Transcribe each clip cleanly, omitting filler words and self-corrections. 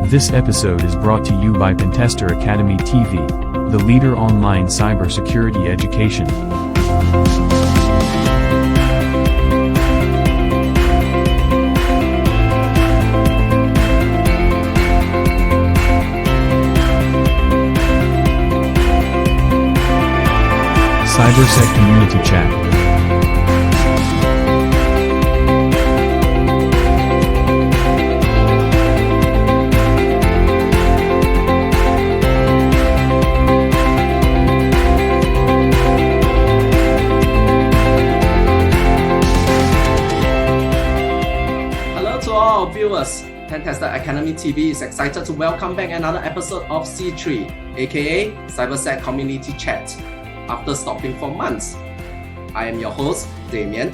This episode is brought to you by Pentester Academy TV, the leader online cybersecurity education. Cybersec Community Chat. Viewers, Pentester Academy TV is excited to welcome back another episode of C3, aka Cybersec Community Chats. After stopping for months, I am your host, Damien.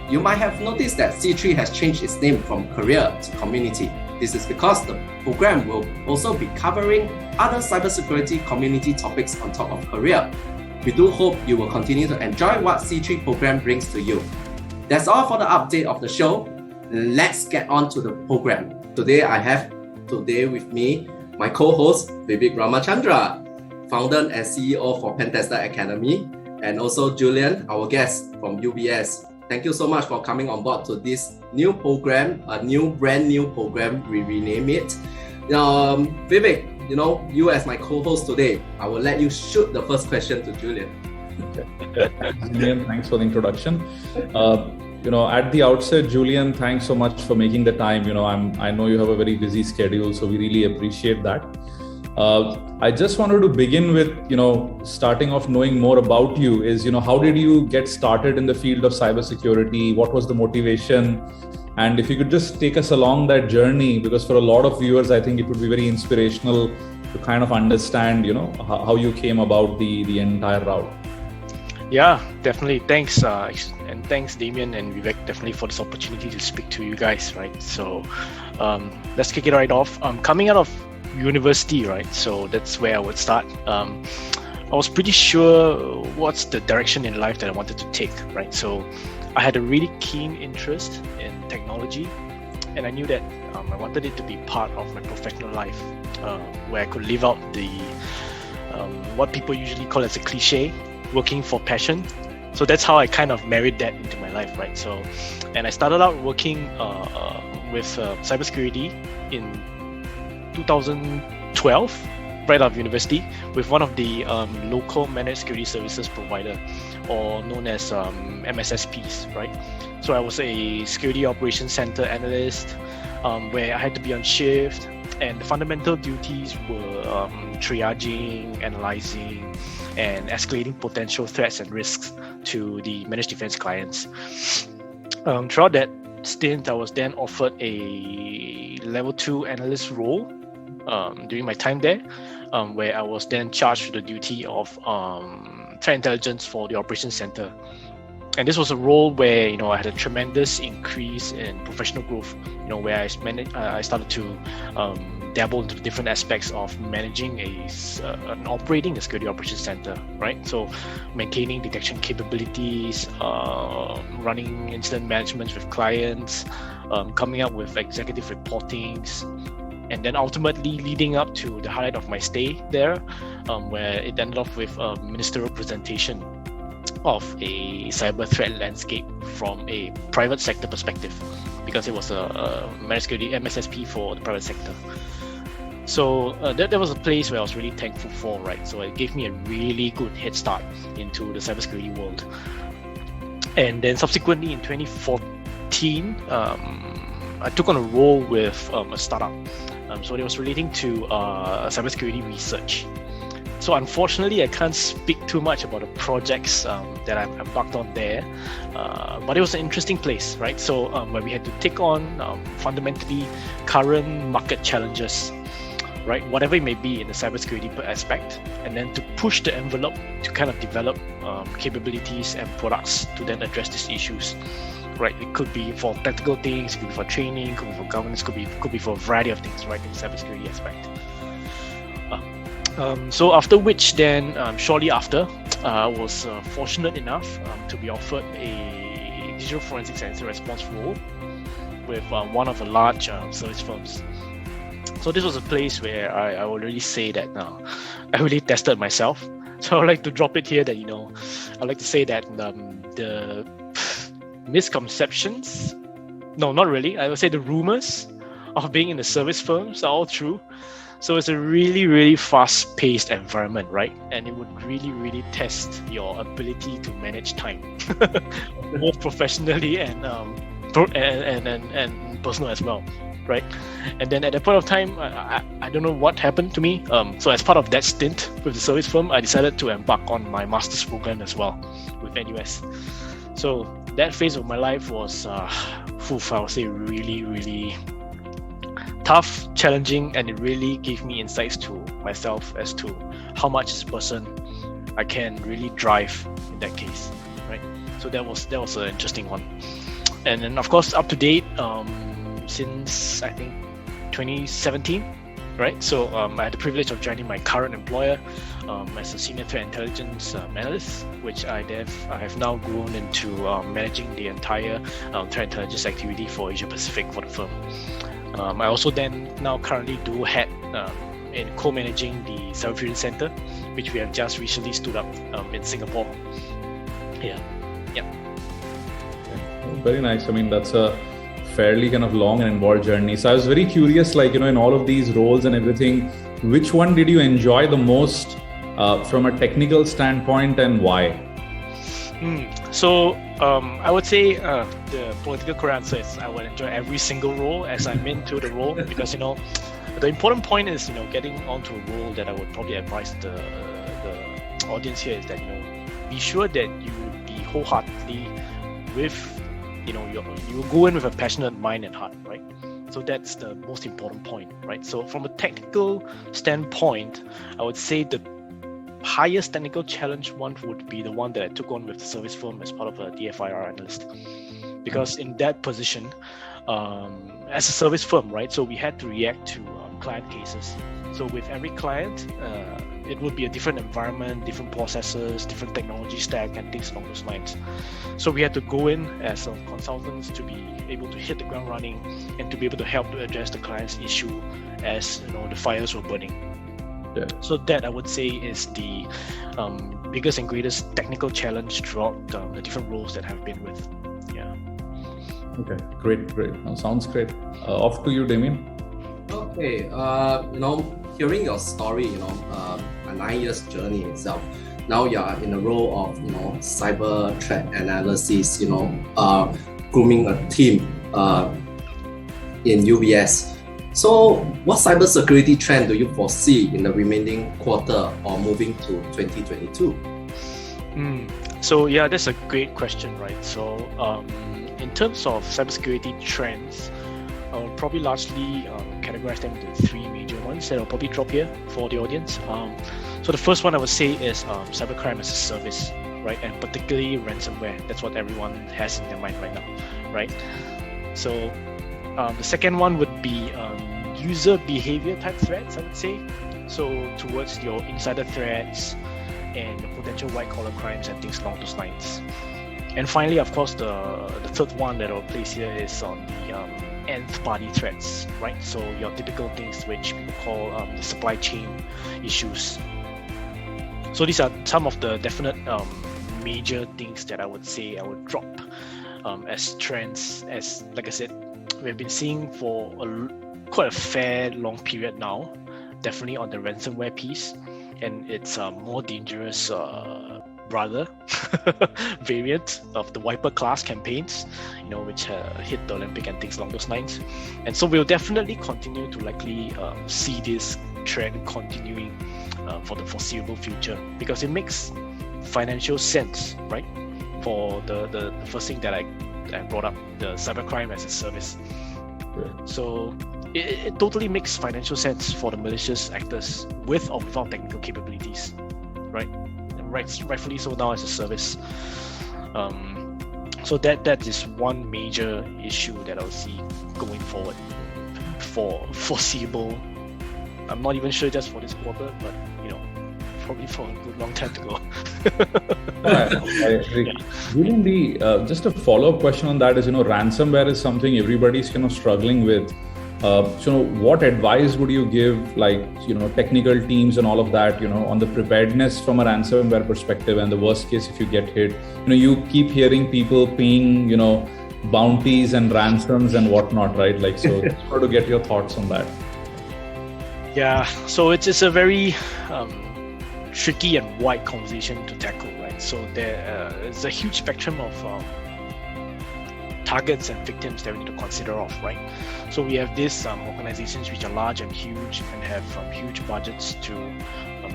You might have noticed that C3 has changed its name from Career to Community. This is because the program will also be covering other cybersecurity community topics on top of Career. We do hope you will continue to enjoy what C3 program brings to you. That's all for the update of the show. Let's get on to the program. Today I have with me my co-host Vivek Ramachandra, founder and CEO for Pentester Academy, and also Julian, our guest from UBS. Thank you so much for coming on board to this new program, a brand new program, we rename it. Vivek, you as my co-host today, I will let you shoot the first question to Julian. Julian, thanks for the introduction. At the outset, Julian, thanks so much for making the time. I know you have a very busy schedule, so we really appreciate that. I just wanted to begin with, starting off knowing more about you is, how did you get started in the field of cybersecurity? What was the motivation? And if you could just take us along that journey, because for a lot of viewers, I think it would be very inspirational to kind of understand, how you came about the entire route. Yeah, definitely. Thanks. And thanks, Damien and Vivek, definitely for this opportunity to speak to you guys, right? So let's kick it right off. Coming out of university, right? So that's where I would start. I was pretty sure what's the direction in life that I wanted to take, right? So I had a really keen interest in technology, and I knew that I wanted it to be part of my professional life, where I could live out the what people usually call as a cliche, working for passion. So that's how I kind of married that into my life, right? So, and I started out working with cybersecurity in 2012, right out of university, with one of the local managed security services provider, or known as MSSPs, right? So I was a security operations center analyst, where I had to be on shift, and the fundamental duties were triaging, analyzing, and escalating potential threats and risks to the managed defense clients. Throughout that stint, I was then offered a level 2 analyst role during my time there, where I was then charged with the duty of threat intelligence for the operations center. And this was a role where I had a tremendous increase in professional growth. Where I started to dabble into the different aspects of managing and operating a security operations center, right? So maintaining detection capabilities, running incident management with clients, coming up with executive reportings, and then ultimately leading up to the highlight of my stay there, where it ended up with a ministerial presentation of a cyber threat landscape from a private sector perspective, because it was a managed security MSSP for the private sector. So that was a place where I was really thankful for, right? So it gave me a really good head start into the cybersecurity world. And then subsequently in 2014, I took on a role with a startup. So it was relating to cybersecurity research. So unfortunately, I can't speak too much about the projects that I've embarked on there, but it was an interesting place, right? So where we had to take on fundamentally current market challenges, right? Whatever it may be in the cybersecurity aspect, and then to push the envelope to kind of develop capabilities and products to then address these issues, right? It could be for tactical things, it could be for training, it could be for governance, could be for a variety of things, right? In the cybersecurity aspect. So after which then, shortly after, I was fortunate enough to be offered a digital forensics and incident response role with one of the large service firms. So this was a place where I would really say that I really tested myself. So I would like to drop it here that, I'd like to say that the misconceptions, no, not really, I would say the rumors of being in the service firms are all true. So it's a really, really fast-paced environment, right? And it would really, really test your ability to manage time, both professionally and personal as well, right? And then at that point of time, I don't know what happened to me. So as part of that stint with the service firm, I decided to embark on my master's program as well with NUS. So that phase of my life was, I would say, really, really tough, challenging, and it really gave me insights to myself as to how much this person I can really drive in that case, right? So that was an interesting one. And then of course up to date since I think 2017, right? So I had the privilege of joining my current employer as a senior threat intelligence analyst, which I have now grown into managing the entire threat intelligence activity for Asia Pacific for the firm. I also then now currently do head in co-managing the Cybersecurity Center, which we have just recently stood up in Singapore. Yeah. Very nice. I mean, that's a fairly kind of long and involved journey. So I was very curious, in all of these roles and everything, which one did you enjoy the most from a technical standpoint, and why? So I would say the political correct answer is I would enjoy every single role as I'm into the role, because the important point is getting onto a role that I would probably advise the audience here is that be sure that you would be wholeheartedly with you go in with a passionate mind and heart, right? So that's the most important point, right? So from a technical standpoint, I would say the highest technical challenge one would be the one that I took on with the service firm as part of a DFIR analyst, because in that position, as a service firm, right? So we had to react to client cases. So with every client, it would be a different environment, different processes, different technology stack, and things along those lines. So we had to go in as consultants to be able to hit the ground running and to be able to help to address the client's issue as the fires were burning. Yeah. So that I would say is the biggest and greatest technical challenge throughout the different roles that I've been with. Yeah. Okay, great. No, sounds great. Off to you, Damien. Okay, hearing your story, a 9 years journey itself. Now you are in the role of, cyber threat analysis, grooming a team in UBS. So what cybersecurity trend do you foresee in the remaining quarter or moving to 2022? So yeah, that's a great question, right? So in terms of cybersecurity trends, I'll probably largely categorize them into three major ones that I'll probably drop here for the audience. So the first one I would say is cybercrime as a service, right? And particularly ransomware. That's what everyone has in their mind right now, right? So the second one would be user behavior type threats, I would say. So towards your insider threats and your potential white collar crimes and things along those lines. And finally, of course, the third one that I'll place here is on the nth party threats, right? So your typical things which people call the supply chain issues. So these are some of the definite major things that I would say I would drop as trends, as like I said, we've been seeing for quite a fair long period now, definitely on the ransomware piece, and it's a more dangerous brother variant of the wiper class campaigns, which hit the Olympic and things along those lines. And so we'll definitely continue to likely see this trend continuing for the foreseeable future, because it makes financial sense, right? For the first thing that I brought up, the cybercrime as a service. Right. So it totally makes financial sense for the malicious actors with or without technical capabilities, right? Rightfully so now as a service. So that is one major issue that I'll see going forward for foreseeable. I'm not even sure just for this quarter, but probably for a good long time to go. I agree. Julian, just a follow-up question on that is, ransomware is something everybody's kind of struggling with. So what advice would you give, like, technical teams and all of that, on the preparedness from a ransomware perspective, and the worst case if you get hit? You keep hearing people paying, bounties and ransoms and whatnot, right? Like, so just want to get your thoughts on that. Yeah, so it's a very tricky and wide conversation to tackle, right? So there's a huge spectrum of targets and victims that we need to consider of, right? So we have these organizations which are large and huge and have huge budgets to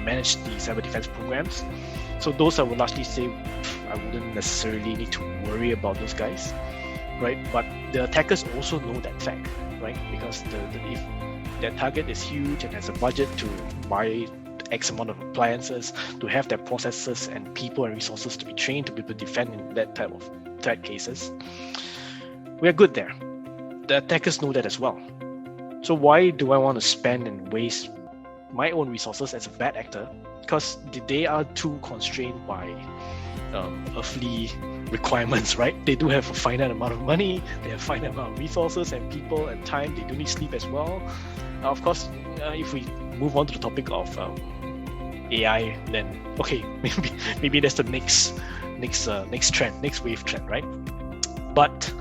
manage the cyber defense programs. So those I would largely say I wouldn't necessarily need to worry about those guys, right? But the attackers also know that fact, right? Because if their target is huge and has a budget to buy X amount of appliances, to have their processes and people and resources to be trained to be able to defend in that type of threat cases, we are good there. The attackers know that as well. So why do I want to spend and waste my own resources as a bad actor? Because they are too constrained by earthly requirements, right? They do have a finite amount of money, they have a finite amount of resources and people and time. They do need sleep as well. Of course, if we move on to the topic of AI, then okay, maybe that's the next trend, next wave trend, right? But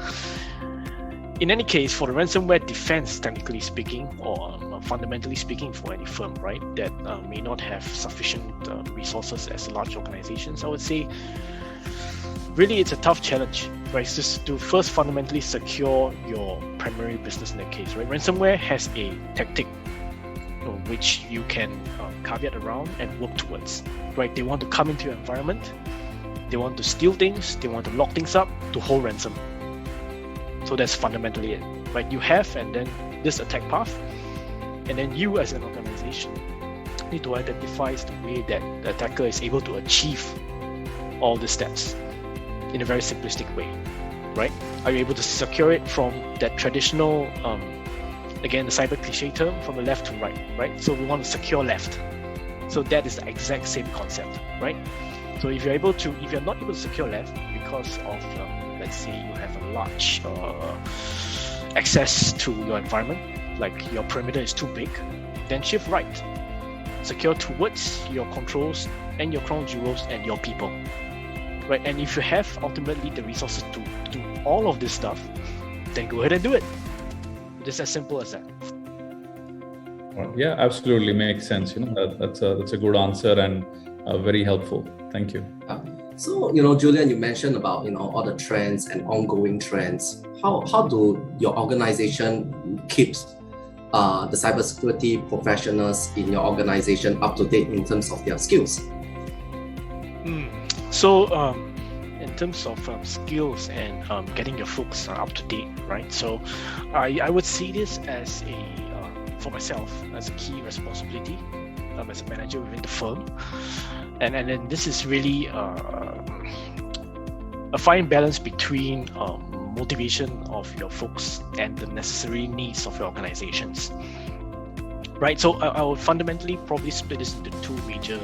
in any case, for the ransomware defense, technically speaking, or fundamentally speaking, for any firm, right, that may not have sufficient resources as large organizations, I would say, really, it's a tough challenge, right? It's just to first fundamentally secure your primary business in that case, right? Ransomware has a tactic which you can caveat around and work towards, right? They want to come into your environment, they want to steal things, they want to lock things up to hold ransom. So that's fundamentally it, right? You have, and then this attack path, and then you as an organization need to identify the way that the attacker is able to achieve all the steps in a very simplistic way, right? Are you able to secure it from that traditional, again, the cyber cliche term, from the left to right? So we want to secure left. So that is the exact same concept, right? So if you're not able to secure left because of, let's say you have a large access to your environment, like your perimeter is too big, then shift right. Secure towards your controls and your crown jewels and your people, right? And if you have ultimately the resources to do all of this stuff, then go ahead and do it. It's as simple as that. Yeah, absolutely makes sense. That's a good answer and very helpful. Thank you. So, Julian, you mentioned about, all the trends and ongoing trends. How do your organization keeps the cybersecurity professionals in your organization up to date in terms of their skills? So, in terms of skills and getting your folks up to date, right? So, I would see this as for myself, as a key responsibility as a manager within the firm. And then this is really a fine balance between motivation of your folks and the necessary needs of your organizations, right? So I would fundamentally probably split this into two major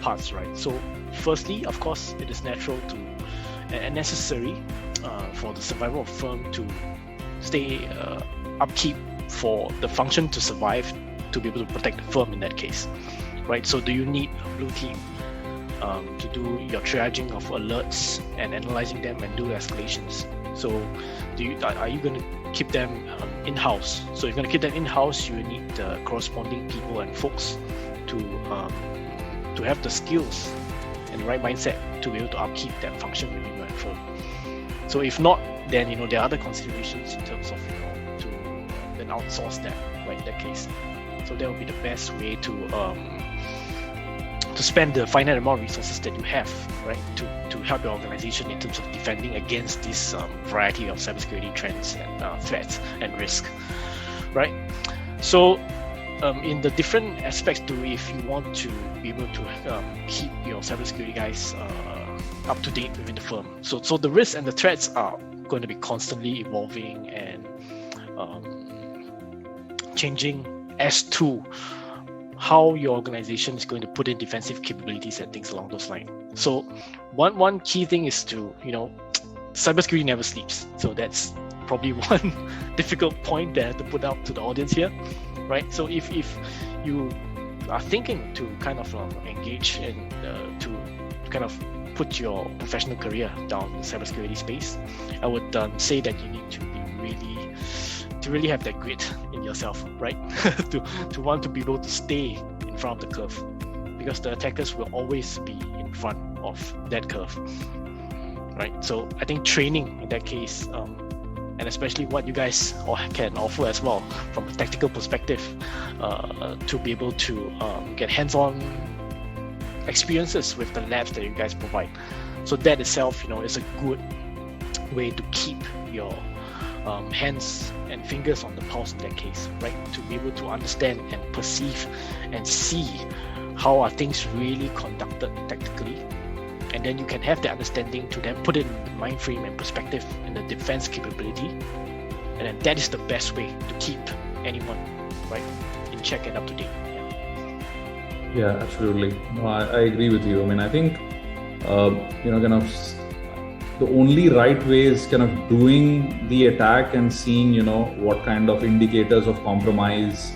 parts, right? So firstly, of course, it is natural to and necessary for the survival of firm to stay upkeep for the function to survive, to be able to protect the firm in that case, right? So do you need a blue team to do your triaging of alerts and analyzing them and do escalations? So are you going to keep them in-house? So if you're going to keep them in-house, you need the corresponding people and folks to have the skills and the right mindset to be able to upkeep that function within your firm. So if not, then there are other considerations in terms of to then outsource that, right, in that case. So that would be the best way to spend the finite amount of resources that you have, right, to help your organization in terms of defending against this variety of cybersecurity trends and threats and risk, right? So in the different aspects if you want to be able to keep your cybersecurity guys up to date within the firm. So the risks and the threats are going to be constantly evolving and changing as to how your organization is going to put in defensive capabilities and things along those lines. So one key thing is to, cybersecurity never sleeps. So that's probably one difficult point that I have to put out to the audience here, right? So if you are thinking to kind of engage in to kind of put your professional career down the cybersecurity space, I would say that you need to be really have that grit in yourself, right? to want to be able to stay in front of the curve, because the attackers will always be in front of that curve, right? So I think training in that case, and especially what you guys can offer as well from a tactical perspective, to be able to get hands-on experiences with the labs that you guys provide. So that itself, is a good way to keep your hands and fingers on the pulse in that case, right? To be able to understand and perceive and see how are things really conducted tactically. And then you can have the understanding to then put it in the mind frame and perspective and the defense capability. And then that is the best way to keep anyone, right, in check and up to date. Yeah, absolutely. No, I agree with you. I mean, I think, kind of the only right way is kind of doing the attack and seeing, what kind of indicators of compromise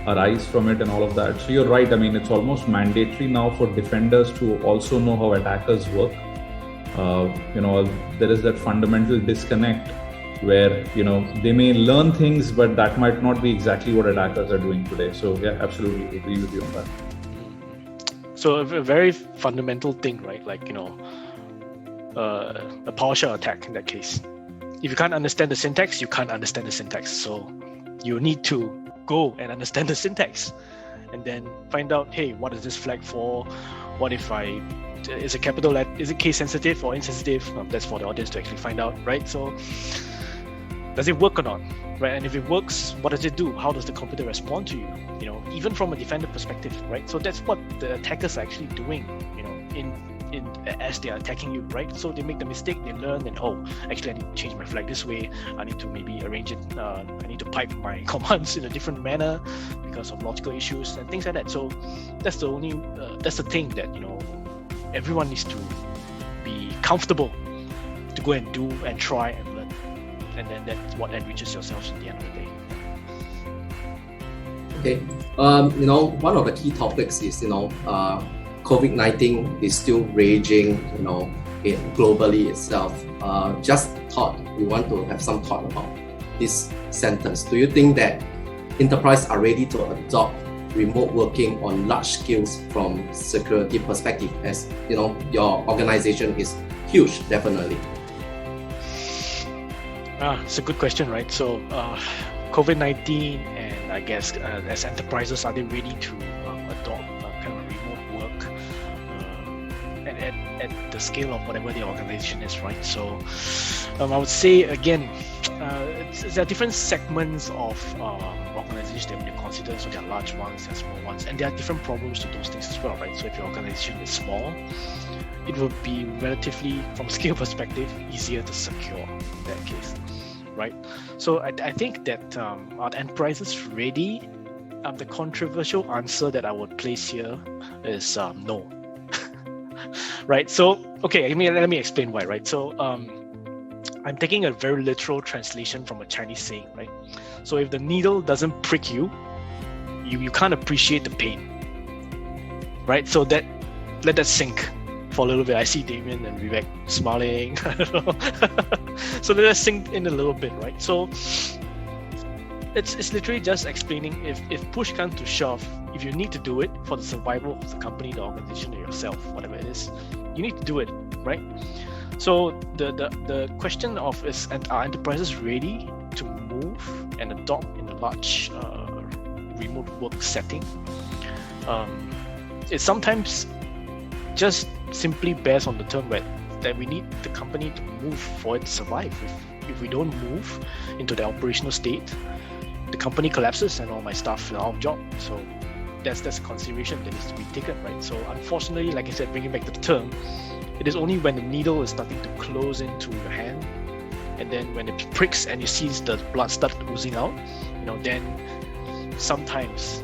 arise from it and all of that. So you're right. I mean, it's almost mandatory now for defenders to also know how attackers work. There is that fundamental disconnect where, they may learn things, but that might not be exactly what attackers are doing today. So yeah, absolutely agree with you on that. So a very fundamental thing, right? Like, a PowerShell attack in that case. If you can't understand the syntax, you can't understand the syntax. So you need to go and understand the syntax and then find out, hey, what is this flag for? What if is it capital, is it case sensitive or insensitive? That's for the audience to actually find out, right? So does it work or not, right? And if it works, what does it do? How does the computer respond to you? Even from a defender perspective, right? So that's what the attackers are actually doing, as they are attacking you, right? So they make the mistake, they learn, and actually I need to change my flag this way. I need to maybe arrange it. I need to pipe my commands in a different manner because of logical issues and things like that. So that's the thing that everyone needs to be comfortable to go and do and try and learn, and then that's what enriches yourselves at the end of the day. Okay, one of the key topics is COVID-19 is still raging, globally itself. Just thought we want to have some thought about this sentence. Do you think that enterprises are ready to adopt remote working on large scales from security perspective? As your organization is huge, definitely. It's a good question, right? So COVID-19 and I guess as enterprises, are they ready to adopt kind of remote work at the scale of whatever the organization is, right? So I would say again, there are different segments of organizations that we consider. So there are large ones and small ones, and there are different problems to those things as well, right? So if your organization is small, it will be relatively, from a scale perspective, easier to secure in that case, right? So I think that are enterprises ready? The controversial answer that I would place here is no. Right? So, okay, let me explain why, right? So I'm taking a very literal translation from a Chinese saying, right? So if the needle doesn't prick you, you can't appreciate the pain, right? So let that sink for a little bit. I see Damien and Vivek smiling. I don't know. So let that sink in a little bit, right? So it's literally just explaining if push comes to shove, if you need to do it for the survival of the company, the organization, or yourself, whatever it is, you need to do it, right? So the question of are enterprises ready to move and adopt in a large remote work setting? It sometimes just simply bears on the term that we need the company to move for it to survive. If we don't move into the operational state, the company collapses and all my staff are out of job. So that's a consideration that needs to be taken, right? So unfortunately, like I said, bringing back to the term, it is only when the needle is starting to close into your hand, and then when it pricks and you see the blood start oozing out, then sometimes,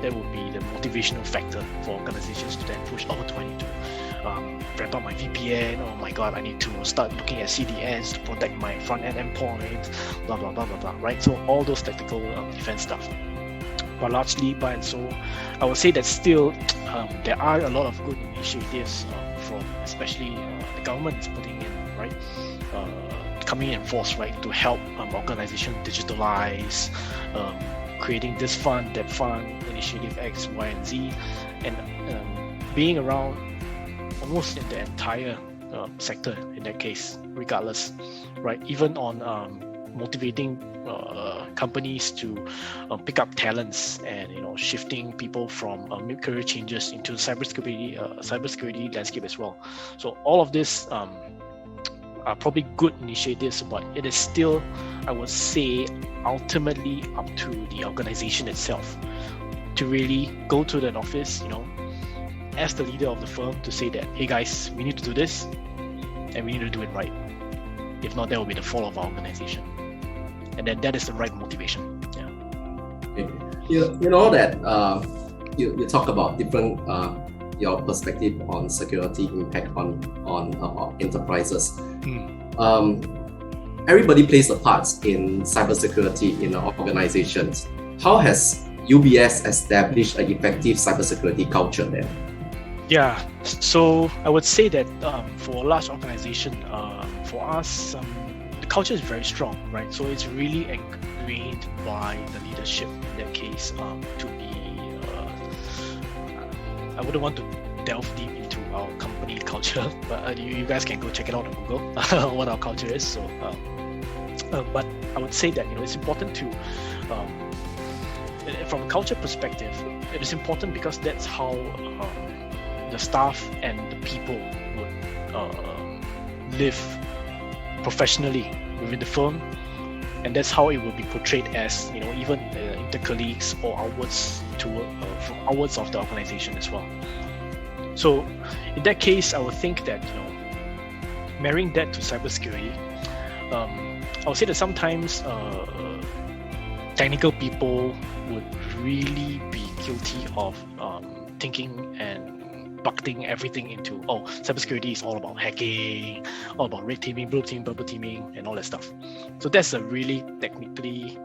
that will be the motivational factor for organizations to then push, do I need to wrap up my VPN. Oh my god, I need to start looking at CDNs to protect my front end endpoint, blah blah blah blah blah, right? So all those tactical defense stuff. But largely, by and so, I would say that still there are a lot of good initiatives from especially the government is putting in, right? Coming in force, right, to help organizations digitalize, creating this fund, that fund, initiative X, Y, and Z, and being around almost in the entire sector in that case, regardless, right? Even on motivating companies to pick up talents and shifting people from mid-career changes into cybersecurity landscape as well. So all of this are probably good initiatives, but it is still, I would say, ultimately up to the organization itself to really go to that office, as the leader of the firm, to say that, hey guys, we need to do this and we need to do it right. If not, that will be the fall of our organization. And then that is the right motivation. Yeah. Okay. You know that you talk about different your perspective on security impact on enterprises. Everybody plays a part in cybersecurity in organizations. How has UBS established an effective cybersecurity culture there? Yeah, so I would say that for a large organization, for us, the culture is very strong, right? So it's really ingrained by the leadership in that case to be. I wouldn't want to delve deep into our company culture, but you guys can go check it out on Google what our culture is. So, but I would say that it's important to, from a culture perspective, it is important because that's how the staff and the people would live professionally within the firm, and that's how it will be portrayed as even inter colleagues or outwards from outwards of the organization as well. So in that case, I would think that marrying that to cybersecurity, I would say that sometimes technical people would really be guilty of thinking and bucketing everything into, cybersecurity is all about hacking, all about red teaming, blue teaming, purple teaming, and all that stuff. So that's a really technically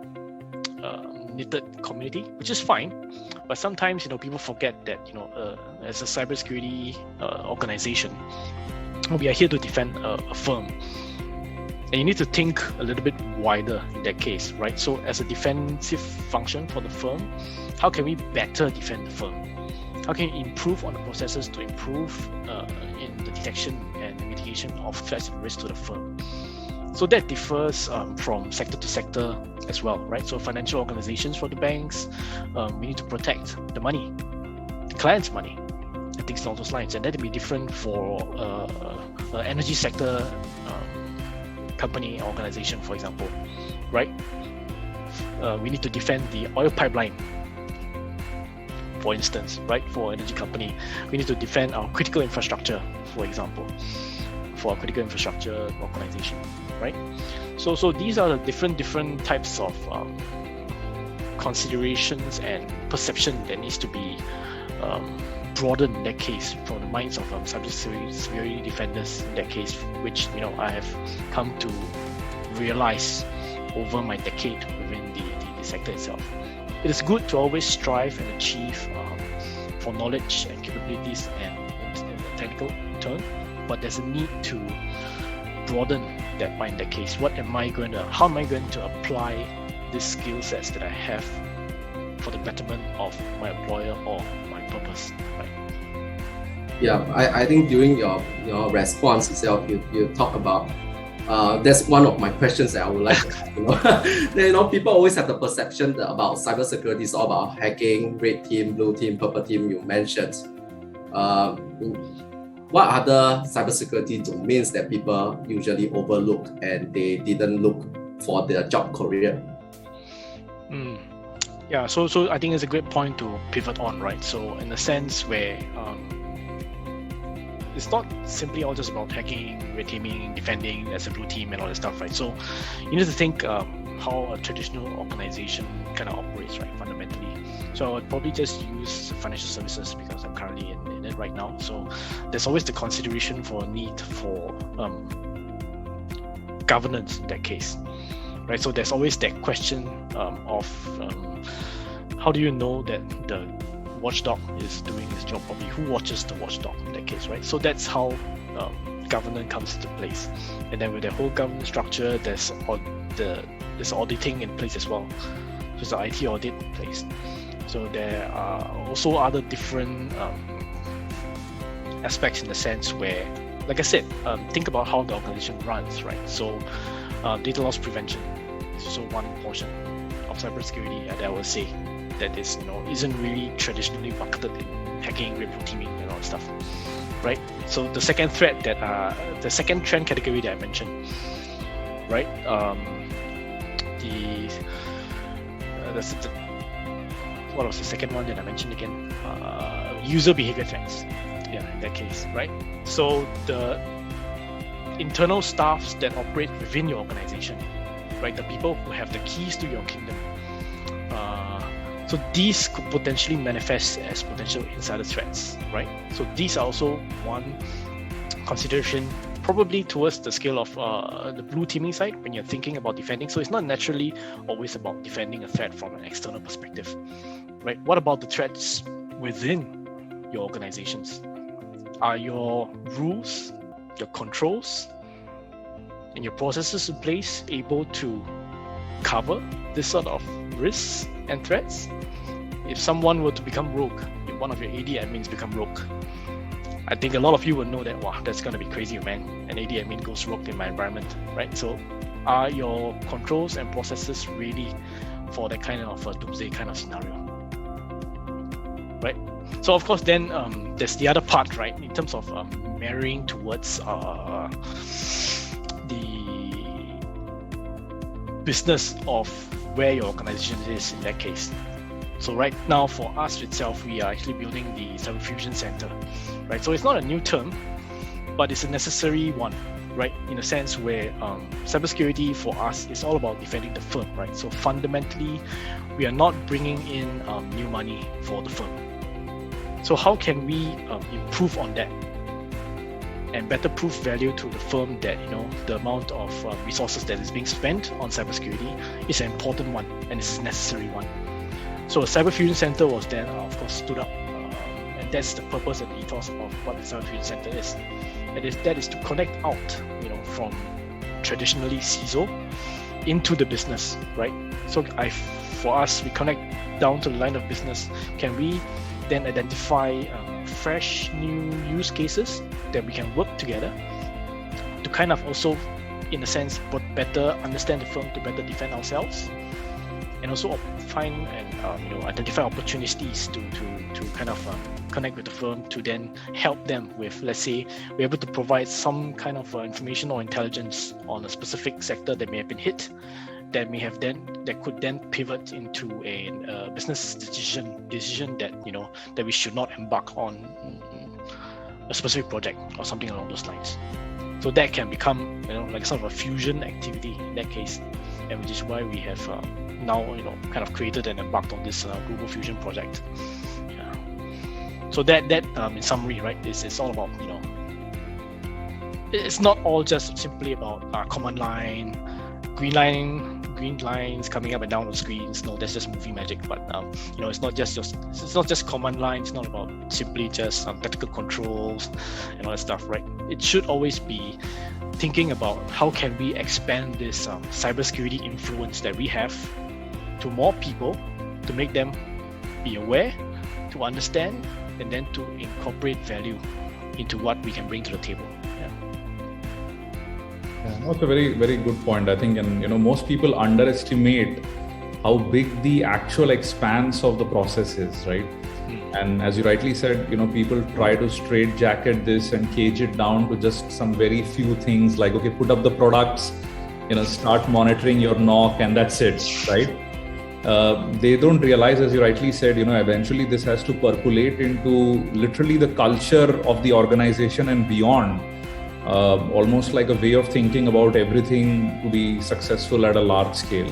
knitted community, which is fine. But sometimes people forget that as a cybersecurity organization, we are here to defend a firm, and you need to think a little bit wider in that case, right? So as a defensive function for the firm, how can we better defend the firm? How can you improve on the processes to improve in the detection and mitigation of threats and risks to the firm? So that differs from sector to sector as well, right? So financial organizations for the banks, we need to protect the money, the client's money, and things along those lines. And that will be different for energy sector company organization, for example, right? We need to defend the oil pipeline, for instance, right? For energy company, we need to defend our critical infrastructure, for example, for a critical infrastructure organization, right? So these are the different types of considerations and perception that needs to be broadened in that case from the minds of cybersecurity defenders in that case, which I have come to realize over my decade within the sector itself. It is good to always strive and achieve for knowledge and capabilities and in a technical turn, but there's a need to broaden that by in that case. How am I going to apply these skill sets that I have for the betterment of my employer or my purpose, right? Yeah, I think during your response itself, you talk about that's one of my questions that I would like to ask. People always have the perception that about cybersecurity is all about hacking, red team, blue team, purple team. You mentioned. What other cybersecurity domains that people usually overlook and they didn't look for their job career? Yeah, so I think it's a great point to pivot on, right? So in a sense where it's not simply all just about hacking, red teaming, defending as a blue team and all that stuff, right? So you need to think how a traditional organization kind of operates, right? Fundamentally, So I would probably just use financial services because I'm currently in it right now. So there's always the consideration for a need for governance in that case, right? So there's always that question of how do you know that the watchdog is doing his job properly? Who watches the watchdog in that case, right? So that's how governance comes into place. And then with the whole governance structure, there's auditing in place as well. So there's the IT audit in place. So there are also other different aspects in the sense where, like I said, think about how the organization runs, right? So data loss prevention is also one portion of cybersecurity that I would say that is, isn't really traditionally bucketed in hacking, red teaming, and all that stuff, right? So the second threat the second trend category that I mentioned, right? What was the second one that I mentioned again? User behavior threats. Yeah, in that case, right? So the internal staffs that operate within your organization, right? The people who have the keys to your kingdom. So these could potentially manifest as potential insider threats, right? So these are also one consideration, probably towards the scale of the blue teaming side when you're thinking about defending. So it's not naturally always about defending a threat from an external perspective, right? What about the threats within your organizations? Are your rules, your controls, and your processes in place able to cover this sort of risks and threats? If someone were to become rogue, if one of your AD admins become rogue, I think a lot of you will know that, wow, that's going to be crazy, man. An AD admin goes rogue in my environment, right? So are your controls and processes ready for that kind of doomsday kind of scenario, right? So of course, then there's the other part, right? In terms of marrying towards the business of where your organization is in that case. So right now for us itself, we are actually building the Cyber Fusion Center, right? So it's not a new term, but it's a necessary one, right? In a sense where cybersecurity for us is all about defending the firm, right? So fundamentally, we are not bringing in new money for the firm. So how can we improve on that and better prove value to the firm that, the amount of resources that is being spent on cybersecurity is an important one and it's a necessary one. So a Cyber Fusion Center was then, of course, stood up, and that's the purpose and the ethos of what the Cyber Fusion Center is. That is to connect out, from traditionally CISO into the business, right? So for us, we connect down to the line of business. Can we then identify fresh new use cases that we can work together to kind of also, in a sense, better understand the firm to better defend ourselves, and also find and identify opportunities to kind of connect with the firm to then help them with, let's say, we're able to provide some kind of information or intelligence on a specific sector that may have been hit, that could then pivot into a business decision that that we should not embark on a specific project or something along those lines. So that can become like sort of a fusion activity in that case, and which is why we have now kind of created and embarked on this global fusion project. Yeah. So that in summary, right, it's all about it's not all just simply about command line, green lines coming up and down the screens. No, that's just movie magic. But it's not just command line. It's not about simply just tactical controls and all that stuff, right? It should always be thinking about how can we expand this cybersecurity influence that we have to more people, to make them be aware, to understand, and then to incorporate value into what we can bring to the table. Yeah, that's a very, very good point, I think. And most people underestimate how big the actual expanse of the process is, right? And as you rightly said, people try to straitjacket this and cage it down to just some very few things like, okay, put up the products, start monitoring your NOC, and that's it, right? They don't realize, as you rightly said, eventually this has to percolate into literally the culture of the organization and beyond. Almost like a way of thinking about everything to be successful at a large scale.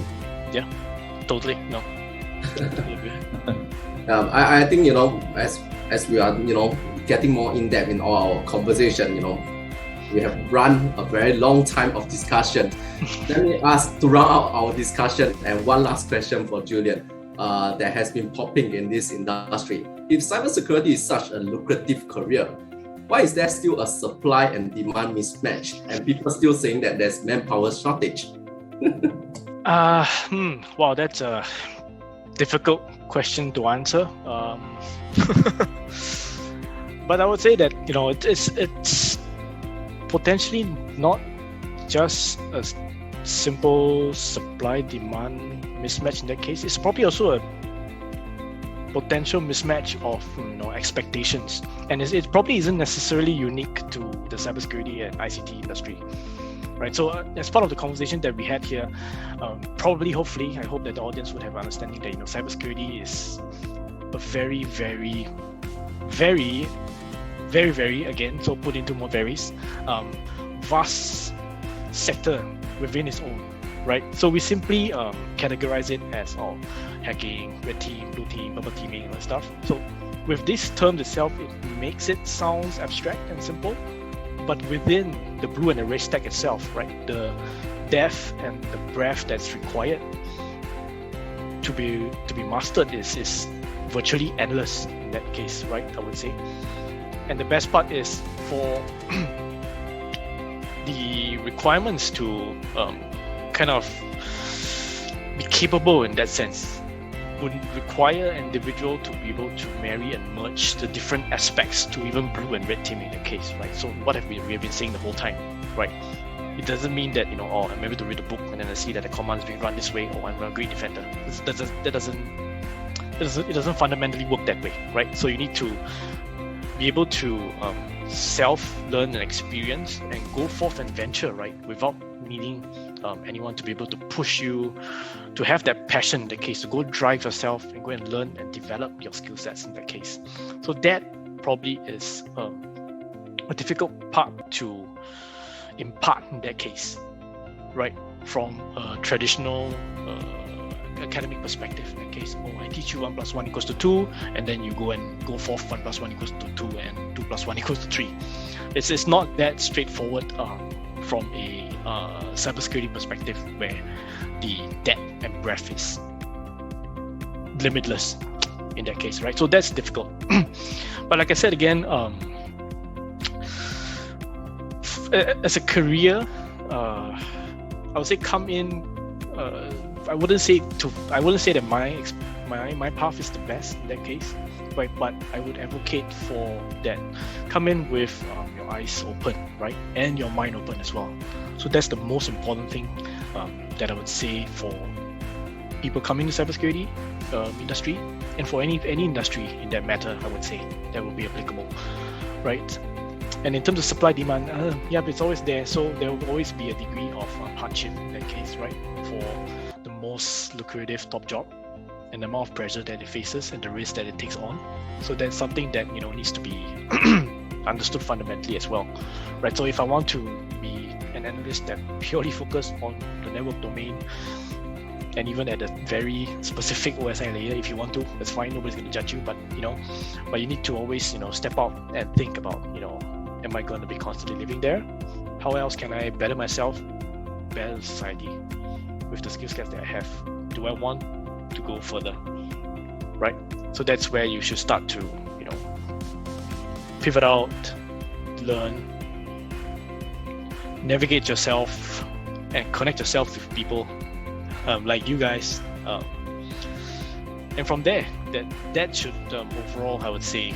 Yeah, totally. No. Totally agree. I think, as we are, getting more in depth in all our conversation, we have run a very long time of discussion. Let me ask to round out our discussion, and one last question for Julian that has been popping in this industry. If cybersecurity is such a lucrative career, why is there still a supply and demand mismatch and people still saying that there's manpower shortage? Wow, that's a difficult question to answer. But I would say that it's potentially not just a simple supply-demand mismatch in that case. It's probably also a potential mismatch of expectations, and it probably isn't necessarily unique to the cybersecurity and ICT industry, right? So as part of the conversation that we had here, hopefully, I hope that the audience would have understanding that cybersecurity is a very, very, very, very, very, again, so put into more varies, vast sector within its own, right? So we simply categorize it as hacking, red team, blue team, purple teaming, and stuff. So with this term itself, it makes it sounds abstract and simple, but within the blue and the red stack itself, right, the depth and the breadth that's required to be mastered is virtually endless in that case, right? I would say. And the best part is for the requirements to kind of be capable in that sense would require an individual to be able to marry and merge the different aspects to even blue and red team in the case, right? So what we have been saying the whole time, right? It doesn't mean that I'm able to read the book and then I see that the command is being run this way, or I'm a great defender. It doesn't fundamentally work that way, right? So you need to be able to self-learn and experience and go forth and venture, right, without needing anyone to be able to push you to have that passion in the case, to go drive yourself and go and learn and develop your skill sets in that case. So that probably is a difficult part to impart in that case, right, from a traditional academic perspective in that case. I teach you 1 + 1 = 2, and then you go forth 1 + 1 = 2 and 2 + 1 = 3. It's not that straightforward from a cybersecurity perspective, where the depth and breadth is limitless in that case, right? So that's difficult. But like I said again, as a career, I would say come in. I wouldn't say that my path is the best in that case, right? But I would advocate for that. Come in with your eyes open, right, and your mind open as well. So that's the most important thing that I would say for people coming to cybersecurity industry, and for any industry in that matter. I would say that will be applicable, right? And in terms of supply demand, it's always there. So there will always be a degree of hardship in that case, right? For the most lucrative top job, and the amount of pressure that it faces and the risk that it takes on. So that's something that needs to be understood fundamentally as well, right? So if I want to be an analyst that purely focus on the network domain, and even at a very specific OSI layer, if you want to, that's fine. Nobody's going to judge you, but you need to always step out and think about am I going to be constantly living there? How else can I better myself, better the society with the skill sets that I have? Do I want to go further, right? So that's where you should start to pivot out, learn, navigate yourself, and connect yourself with people like you guys, and from there, that should overall, I would say,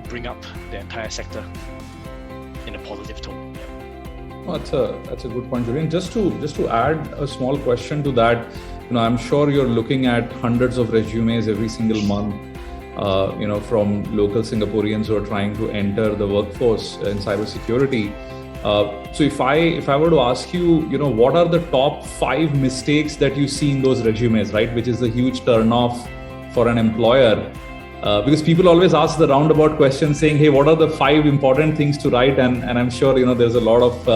bring up the entire sector in a positive tone. Well, that's a good point, Julian. Just to add a small question to that, I'm sure you're looking at hundreds of resumes every single month, from local Singaporeans who are trying to enter the workforce in cybersecurity. So if I were to ask you, what are the top 5 mistakes that you see in those resumes, right? Which is a huge turnoff for an employer. Because people always ask the roundabout question saying, hey, what are the 5 important things to write? And I'm sure, there's a lot of,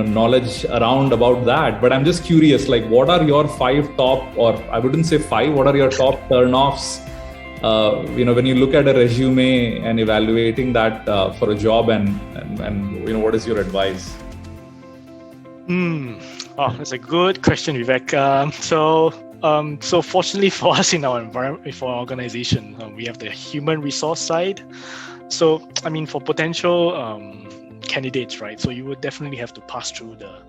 knowledge around about that. But I'm just curious, like, what are your 5 top, or I wouldn't say 5, what are your top turnoffs when you look at a resume and evaluating that for a job, and what is your advice? Oh, that's a good question, Vivek. So fortunately for us in our environment, for our organization, we have the human resource side. So, I mean, for potential candidates, right? So you would definitely have to pass through the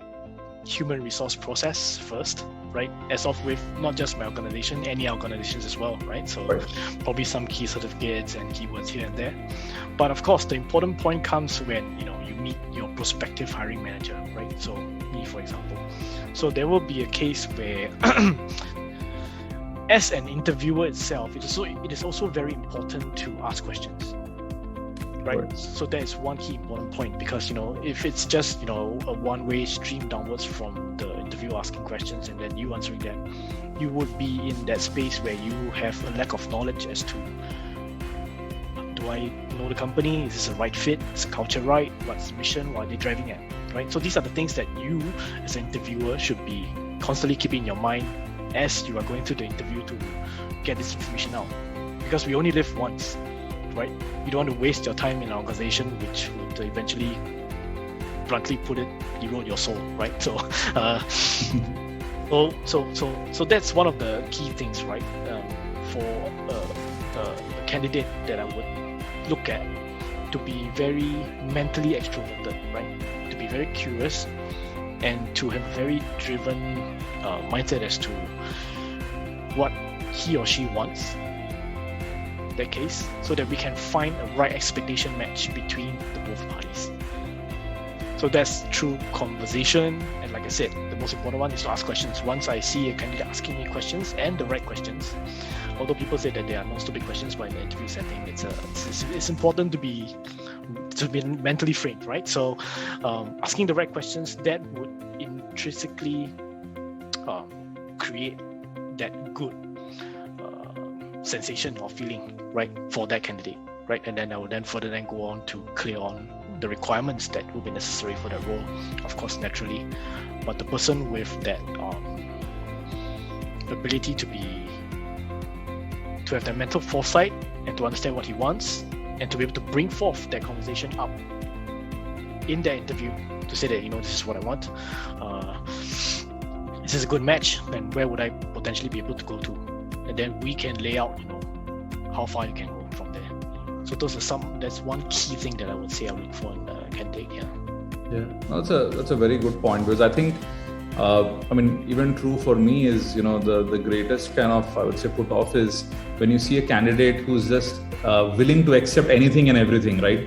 human resource process first, right? As of with not just my organization, any organizations as well, right? So probably some key certificates and keywords here and there. But of course, the important point comes when you meet your prospective hiring manager, right? So me, for example. So there will be a case where as an interviewer itself, it is also very important to ask questions. Right. So that is one key important point, because if it's just a one-way stream downwards from the interviewer asking questions and then you answering them, you would be in that space where you have a lack of knowledge as to, do I know the company? Is this the right fit? Is the culture right? What's the mission? What are they driving at? Right. So these are the things that you as an interviewer should be constantly keeping in your mind as you are going through the interview to get this information out, because we only live once. Right? You don't want to waste your time in an organization which would eventually, bluntly put it, erode your soul, right? So, so that's one of the key things, right? For a candidate that I would look at, to be very mentally extroverted, right? To be very curious and to have a very driven mindset as to what he or she wants. That case, so that we can find a right expectation match between the both parties. So that's through conversation, and like I said, the most important one is to ask questions. Once I see a candidate asking me questions and the right questions, although people say that there are no stupid questions, but in the interview setting, it's important to be mentally framed, right? So asking the right questions, that would intrinsically create that good sensation or feeling, right, for that candidate, right? And then I will further go on to clear on the requirements that will be necessary for that role, of course, naturally. But the person with that ability to have that mental foresight and to understand what he wants, and to be able to bring forth that conversation up in that interview to say that, this is what I want. This is a good match, then where would I potentially be able to go to? And then we can lay out, how far you can go from there. So that's one key thing that I would say I look for in a candidate. Yeah, that's a very good point, because I think, even true for me is, the greatest kind of, I would say, put off is when you see a candidate who's just willing to accept anything and everything, right?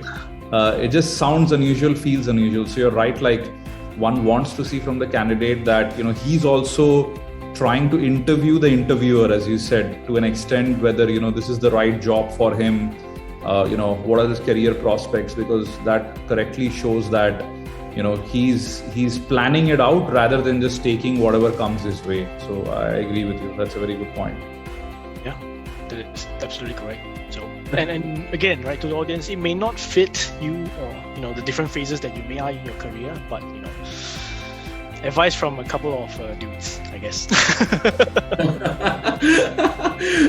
It just sounds unusual, feels unusual. So you're right, like one wants to see from the candidate that, he's also trying to interview the interviewer, as you said, to an extent, whether this is the right job for him, what are his career prospects, because that correctly shows that he's planning it out rather than just taking whatever comes his way. So I agree with you. That's a very good point. Yeah, that's absolutely correct. So and again, right, to the audience, it may not fit you or the different phases that you may are in your career, but advice from a couple of dudes, I guess.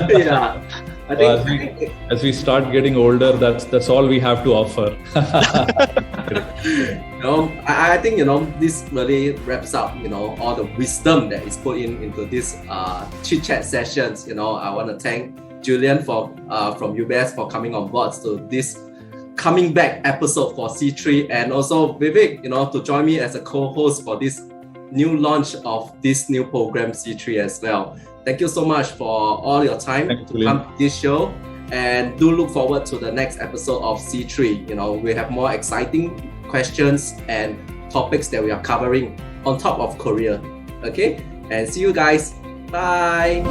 Yeah, I think as we start getting older, that's all we have to offer. I think this really wraps up all the wisdom that is put into this chit chat sessions. I want to thank Julian from UBS for coming on board to this coming back episode for C3, and also Vivek, to join me as a co-host for this new launch of this new program C3 as well. Thank you so much for all your time to come to this show, and do look forward to the next episode of C3. We have more exciting questions and topics that we are covering on top of career. Okay, and see you guys. Bye.